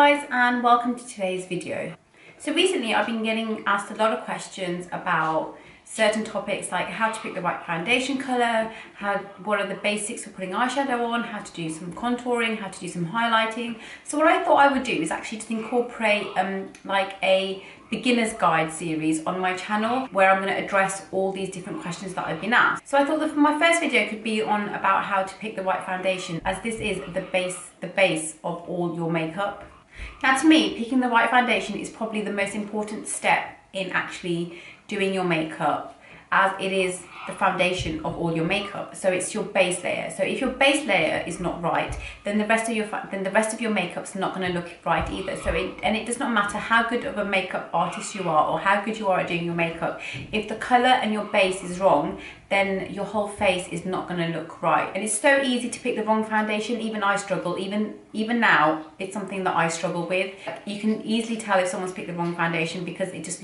guys, and welcome to today's video. So recently I've been getting asked a lot of questions about certain topics like how to pick the right foundation colour, what are the basics for putting eyeshadow on, how to do some contouring, how to do some highlighting. So what I thought I would do is actually just incorporate like a beginner's guide series on my channel where I'm going to address all these different questions that I've been asked. So I thought that my first video could be on about how to pick the right foundation, as this is the base of all your makeup. Now to me, picking the right foundation is probably the most important step in actually doing your makeup, as it is the foundation of all your makeup. So it's your base layer. So if your base layer is not right, then the rest of your makeup's not going to look right either. So it does not matter how good of a makeup artist you are or how good you are at doing your makeup. If the color and your base is wrong, then your whole face is not going to look right. And it's so easy to pick the wrong foundation. Even I struggle. Even now, it's something that I struggle with. You can easily tell if someone's picked the wrong foundation because it just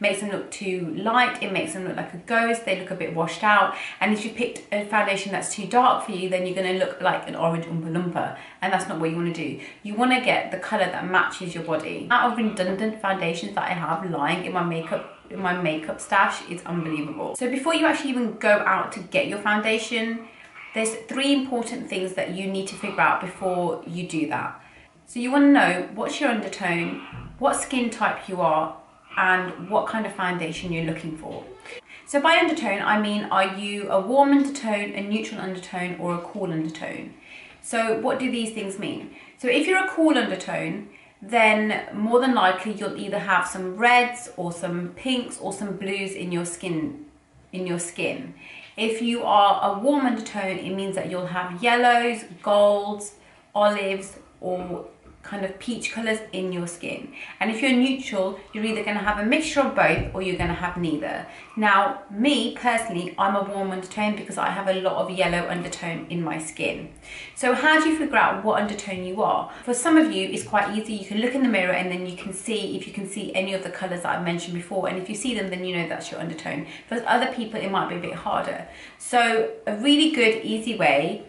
makes them look too light. It makes them look like a ghost. They look a bit washed out. And if you picked a foundation that's too dark for you, then you're going to look like an orange Oompa Loompa. And that's not what you want to do. You want to get the color that matches your body. Out of redundant foundations that I have lying in my makeup stash is unbelievable. So before you actually even go out to get your foundation, there's 3 important things that you need to figure out before you do that. So you want to know what's your undertone, what skin type you are, and what kind of foundation you're looking for. So by undertone, I mean, are you a warm undertone, a neutral undertone, or a cool undertone? So what do these things mean? So if you're a cool undertone, then more than likely you'll either have some reds or some pinks or some blues in your skin. If you are a warm undertone, it means that you'll have yellows, golds, olives, or kind of peach colours in your skin. And if you're neutral, you're either going to have a mixture of both or you're going to have neither. Now, me personally, I'm a warm undertone because I have a lot of yellow undertone in my skin. So how do you figure out what undertone you are? For some of you, it's quite easy. You can look in the mirror and then you can see if you can see any of the colours that I've mentioned before. And if you see them, then you know that's your undertone. For other people, it might be a bit harder. So a really good, easy way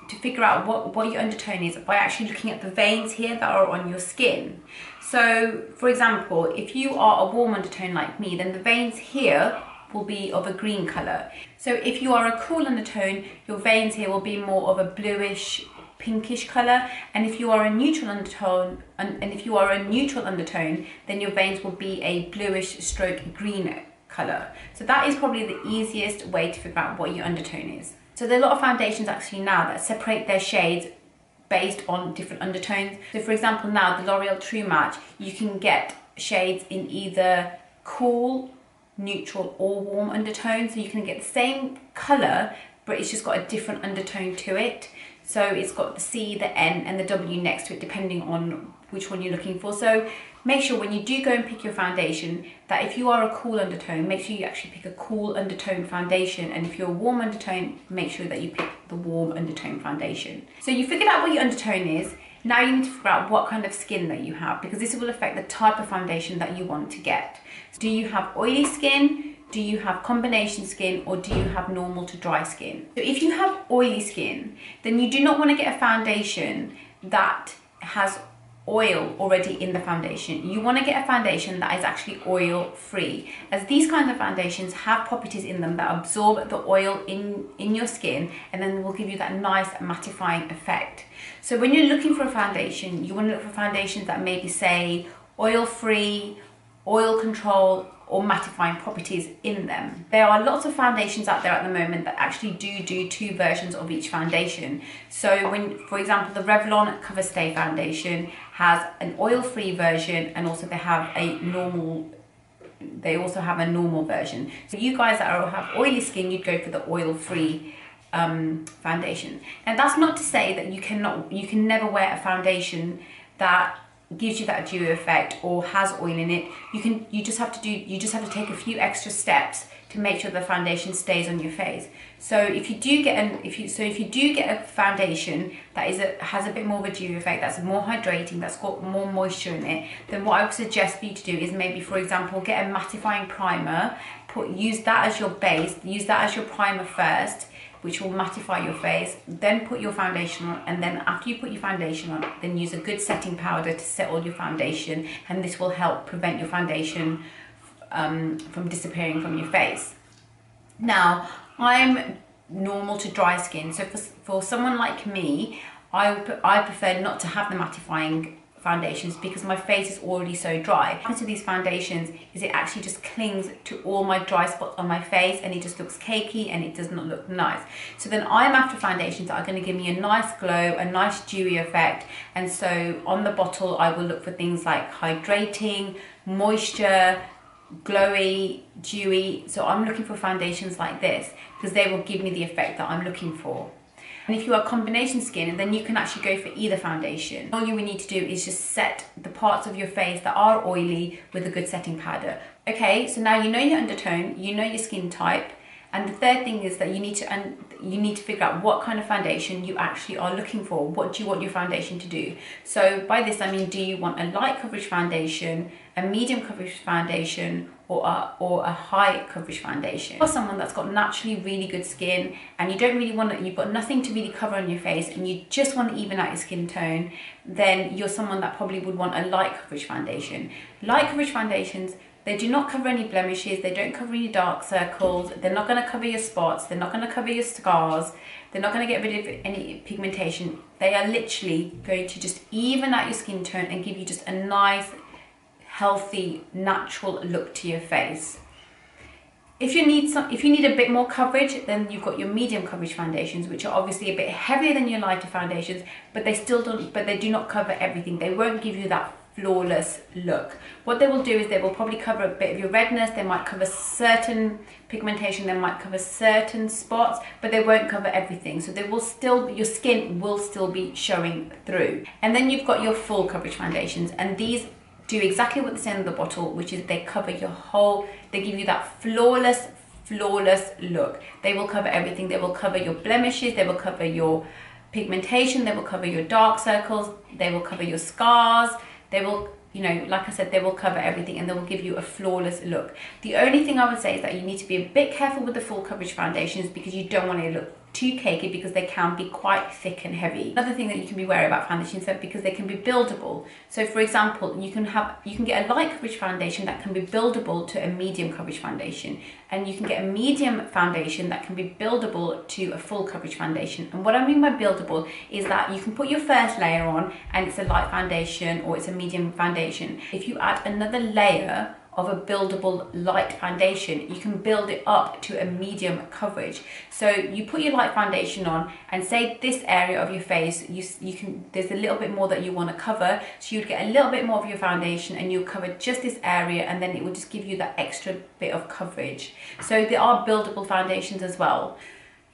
to figure out what your undertone is by actually looking at the veins here that are on your skin. So for example, if you are a warm undertone like me, then the veins here will be of a green colour. So if you are a cool undertone, your veins here will be more of a bluish, pinkish colour. And if you are a neutral undertone, then your veins will be a bluish stroke green colour. So that is probably the easiest way to figure out what your undertone is. So there are a lot of foundations actually now that separate their shades based on different undertones. So for example, now the L'Oreal True Match, you can get shades in either cool, neutral, or warm undertone. So you can get the same colour, but it's just got a different undertone to it. So it's got the C, the N, and the W next to it, depending on which one you're looking for. So make sure when you do go and pick your foundation, that if you are a cool undertone, make sure you actually pick a cool undertone foundation. And if you're a warm undertone, make sure that you pick the warm undertone foundation. So you figured out what your undertone is. Now you need to figure out what kind of skin that you have, because this will affect the type of foundation that you want to get. Do you have oily skin? Do you have combination skin, or do you have normal to dry skin? So if you have oily skin, then you do not want to get a foundation that has oil already in the foundation. You want to get a foundation that is actually oil free, as these kinds of foundations have properties in them that absorb the oil in your skin and then will give you that nice mattifying effect. So when you're looking for a foundation, you want to look for foundations that maybe say oil free, oil control, or mattifying properties in them. There are lots of foundations out there at the moment that actually do 2 versions of each foundation. So when, for example, the Revlon Cover Stay foundation has an oil-free version, and also they also have a normal version. So you guys that have oily skin, you'd go for the oil-free foundation. And that's not to say that you can never wear a foundation that gives you that dewy effect or has oil in it. You just have to take a few extra steps to make sure the foundation stays on your face. So if you do get a foundation that has a bit more of a dewy effect, that's more hydrating, that's got more moisture in it, then what I would suggest for you to do is maybe, for example, get a mattifying primer, use that as your base, use that as your primer first, which will mattify your face. Then put your foundation on, and then after you put your foundation on, then use a good setting powder to set all your foundation, and this will help prevent your foundation from disappearing from your face. Now, I'm normal to dry skin, so for someone like me, I prefer not to have the mattifying foundations because my face is already so dry. What happens to these foundations is it actually just clings to all my dry spots on my face, and it just looks cakey and it does not look nice. So then I'm after foundations that are going to give me a nice glow, a nice dewy effect, and so on the bottle I will look for things like hydrating, moisture, glowy, dewy. So I'm looking for foundations like this because they will give me the effect that I'm looking for. And if you are combination skin, then you can actually go for either foundation. All you need to do is just set the parts of your face that are oily with a good setting powder. Okay, so now you know your undertone, you know your skin type, and the third thing is that you need to figure out what kind of foundation you actually are looking for. What do you want your foundation to do? So by this I mean, do you want a light coverage foundation, a medium coverage foundation, or a high coverage foundation? For someone that's got naturally really good skin and you don't really want to, you've got nothing to really cover on your face and you just want to even out your skin tone, then you're someone that probably would want a light coverage foundation. Light coverage foundations, they do not cover any blemishes, they don't cover any dark circles, they're not going to cover your spots, they're not going to cover your scars, they're not going to get rid of any pigmentation. They are literally going to just even out your skin tone and give you just a nice, healthy, natural look to your face. If you need a bit more coverage, then you've got your medium coverage foundations, which are obviously a bit heavier than your lighter foundations, but they do not cover everything. They won't give you that flawless look. What they will do is they will probably cover a bit of your redness, they might cover certain pigmentation, they might cover certain spots, but they won't cover everything. So your skin will still be showing through. And then you've got your full coverage foundations, and these do exactly what they say in the bottle, which is they cover your whole, they give you that flawless look. They will cover everything. They will cover your blemishes, they will cover your pigmentation, they will cover your dark circles, they will cover your scars, they will, you know, like I said, they will cover everything and they will give you a flawless look. The only thing I would say is that you need to be a bit careful with the full coverage foundations because you don't want to look too cakey because they can be quite thick and heavy. Another thing that you can be wary about foundations is because they can be buildable. So for example, you can get a light coverage foundation that can be buildable to a medium coverage foundation, and you can get a medium foundation that can be buildable to a full coverage foundation. And what I mean by buildable is that you can put your first layer on and it's a light foundation or it's a medium foundation. If you add another layer of a buildable light foundation, you can build it up to a medium coverage. So you put your light foundation on and say this area of your face, there's a little bit more that you want to cover, so you'd get a little bit more of your foundation and you'll cover just this area, and then it will just give you that extra bit of coverage. So there are buildable foundations as well.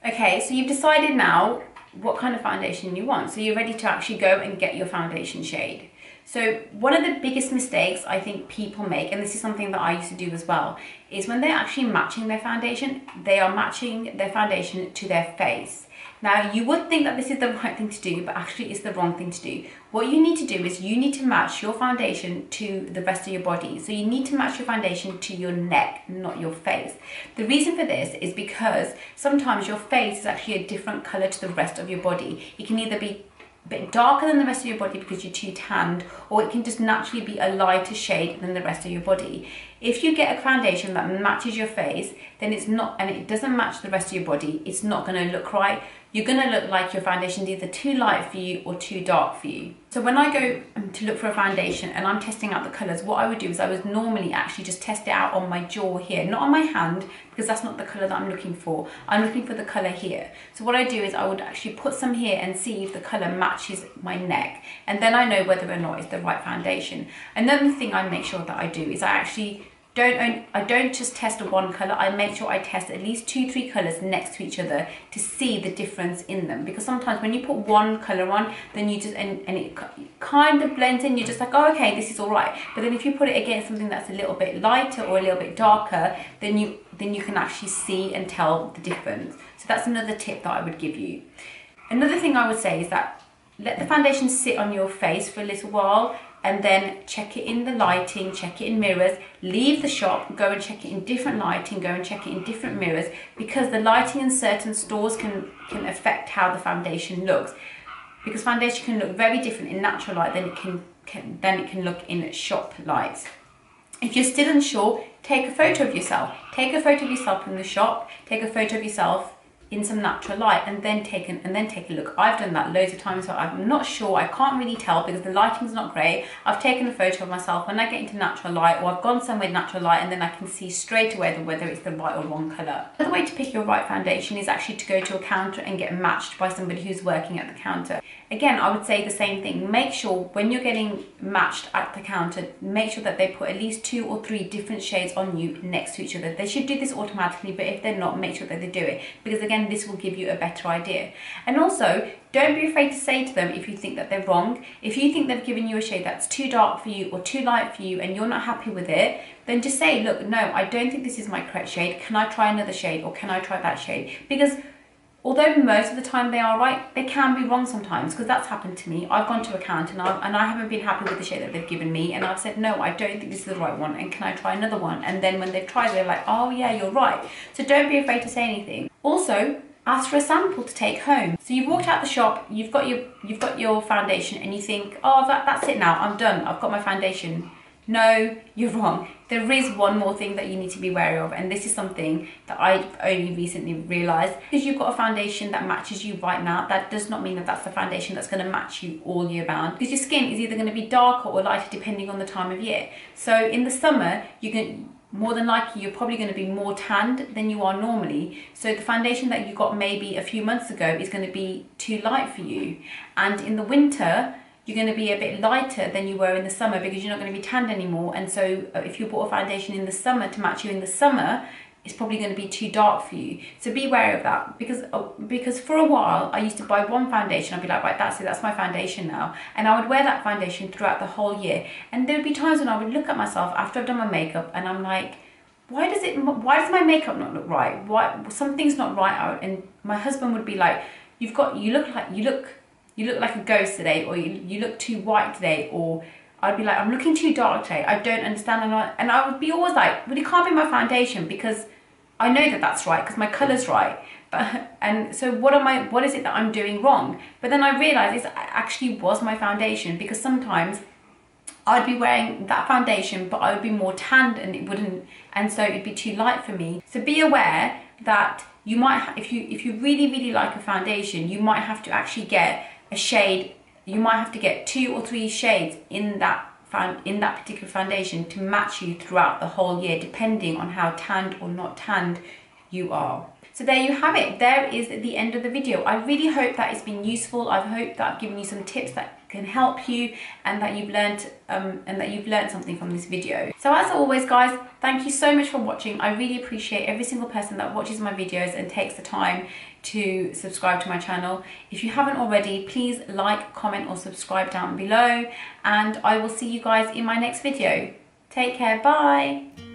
Okay, so you've decided now what kind of foundation you want, so you're ready to actually go and get your foundation shade. So one of the biggest mistakes I think people make, and this is something that I used to do as well, is when they're actually matching their foundation, they are matching their foundation to their face. Now, you would think that this is the right thing to do, but actually it's the wrong thing to do. What you need to do is you need to match your foundation to the rest of your body. So you need to match your foundation to your neck, not your face. The reason for this is because sometimes your face is actually a different color to the rest of your body. It can either be a bit darker than the rest of your body because you're too tanned, or it can just naturally be a lighter shade than the rest of your body. If you get a foundation that matches your face, then it's not, and it doesn't match the rest of your body, it's not going to look right. You're going to look like your foundation is either too light for you or too dark for you. So when I go to look for a foundation and I'm testing out the colours, what I would do is I would normally actually just test it out on my jaw here, not on my hand, because that's not the colour that I'm looking for. I'm looking for the colour here. So what I do is I would actually put some here and see if the colour matches my neck, and then I know whether or not it's the right foundation. Another thing I make sure that I do is I don't just test one colour, I make sure I test at least 2-3 colours next to each other to see the difference in them. Because sometimes when you put one colour on, then you just, and it kind of blends in, you're just like, oh okay, this is alright. But then if you put it against something that's a little bit lighter or a little bit darker, then you can actually see and tell the difference. So that's another tip that I would give you. Another thing I would say is that let the foundation sit on your face for a little while, and then check it in the lighting, check it in mirrors, leave the shop, go and check it in different lighting, go and check it in different mirrors, because the lighting in certain stores can affect how the foundation looks. Because foundation can look very different in natural light than it can look in shop lights. If you're still unsure, take a photo of yourself. Take a photo of yourself in the shop, take a photo of yourself in some natural light, and then take a look. I've done that loads of times, so I'm not sure, I can't really tell because the lighting's not great. I've taken a photo of myself when I get into natural light, or I've gone somewhere natural light, and then I can see straight away whether it's the right or wrong colour. Another way to pick your right foundation is actually to go to a counter and get matched by somebody who's working at the counter. Again, I would say the same thing. Make sure when you're getting matched at the counter, make sure that they put at least 2 or 3 different shades on you next to each other. They should do this automatically, but if they're not, make sure that they do it, because again, this will give you a better idea. And also, don't be afraid to say to them if you think that they're wrong. If you think they've given you a shade that's too dark for you or too light for you and you're not happy with it, then just say, look, no, I don't think this is my correct shade. Can I try another shade, or can I try that shade? Because although most of the time they are right, they can be wrong sometimes, because that's happened to me. I've gone to a counter and I haven't been happy with the shade that they've given me, and I've said, no, I don't think this is the right one, and can I try another one? And then when they've tried, they're like, oh yeah, you're right. So don't be afraid to say anything. Also, ask for a sample to take home. So you've walked out the shop, you've got your foundation, and you think, oh, that's it now, I'm done, I've got my foundation. No, you're wrong. There is one more thing that you need to be wary of, and this is something that I've only recently realised. Because you've got a foundation that matches you right now, that does not mean that that's the foundation that's going to match you all year round. Because your skin is either going to be darker or lighter depending on the time of year. So in the summer, more than likely, you're probably going to be more tanned than you are normally. So the foundation that you got maybe a few months ago is going to be too light for you. And in the winter, you're going to be a bit lighter than you were in the summer, because you're not going to be tanned anymore. And so if you bought a foundation in the summer to match you in the summer, it's probably going to be too dark for you. So be wary of that, because for a while I used to buy one foundation, I'd be like, right, that's it, that's my foundation now, and I would wear that foundation throughout the whole year. And there would be times when I would look at myself after I've done my makeup and I'm like, why does my makeup not look right? Why something's not right? And my husband would be like, you look like a ghost today, or you look too white today, or I'd be like, I'm looking too dark today, I don't understand. And I would be always like, well, it can't be my foundation, because I know that that's right, because my colour's right. And so what is it that I'm doing wrong? But then I realised it actually was my foundation, because sometimes I'd be wearing that foundation, but I would be more tanned and so it'd be too light for me. So be aware that you might, if you really, really like a foundation, you might have to actually get a shade. You might have to get 2 or 3 shades in that particular foundation to match you throughout the whole year, depending on how tanned or not tanned you are. So there you have it. There is the end of the video. I really hope that it's been useful. I hope that I've given you some tips that can help you, and that you've learned something from this video. So as always, guys, thank you so much for watching. I really appreciate every single person that watches my videos and takes the time to subscribe to my channel. If you haven't already, please like, comment, or subscribe down below, and I will see you guys in my next video. Take care, bye.